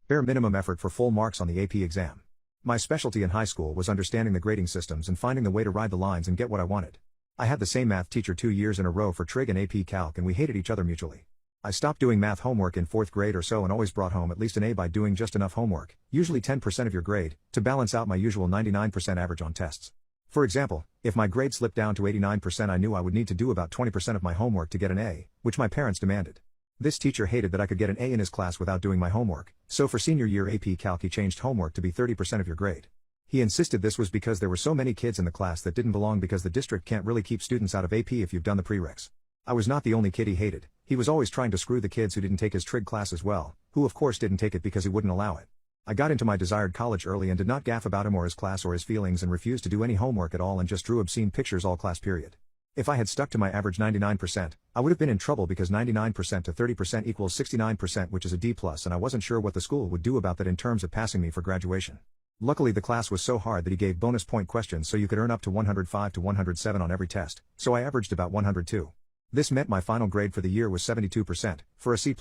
Bare minimum effort for full marks on the AP exam. My specialty in high school was understanding the grading systems and finding the way to ride the lines and get what I wanted. I had the same math teacher 2 years in a row for Trig and AP Calc, and we hated each other mutually. I stopped doing math homework in 4th grade or so and always brought home at least an A by doing just enough homework, usually 10% of your grade, to balance out my usual 99% average on tests. For example, if my grade slipped down to 89%, I knew I would need to do about 20% of my homework to get an A, which my parents demanded. This teacher hated that I could get an A in his class without doing my homework, so for senior year AP Calc he changed homework to be 30% of your grade. He insisted this was because there were so many kids in the class that didn't belong, because the district can't really keep students out of AP if you've done the prereqs. I was not the only kid he hated. He was always trying to screw the kids who didn't take his Trig class as well, who of course didn't take it because he wouldn't allow it. I got into my desired college early and did not gaff about him or his class or his feelings, and refused to do any homework at all and just drew obscene pictures all class period. If I had stuck to my average 99%, I would have been in trouble, because 99% to 30% equals 69%, which is a D+, and I wasn't sure what the school would do about that in terms of passing me for graduation. Luckily the class was so hard that he gave bonus point questions so you could earn up to 105 to 107 on every test, so I averaged about 102. This meant my final grade for the year was 72%, for a C+.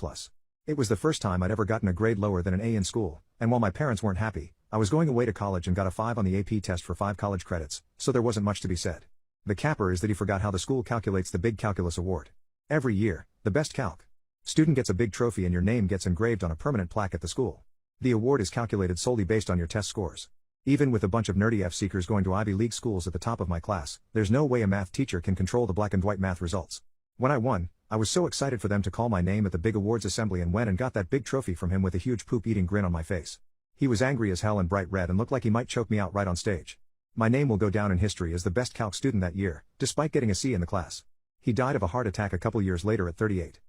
It was the first time I'd ever gotten a grade lower than an A in school, and while my parents weren't happy, I was going away to college and got a 5 on the AP test for 5 college credits, so there wasn't much to be said. The capper is that he forgot how the school calculates the big calculus award. Every year, the best calc student gets a big trophy and your name gets engraved on a permanent plaque at the school. The award is calculated solely based on your test scores. Even with a bunch of nerdy F-seekers going to Ivy League schools at the top of my class, there's no way a math teacher can control the black and white math results. When I won, I was so excited for them to call my name at the big awards assembly, and went and got that big trophy from him with a huge poop-eating grin on my face. He was angry as hell and bright red and looked like he might choke me out right on stage. My name will go down in history as the best calc student that year, despite getting a C in the class. He died of a heart attack a couple years later at 38.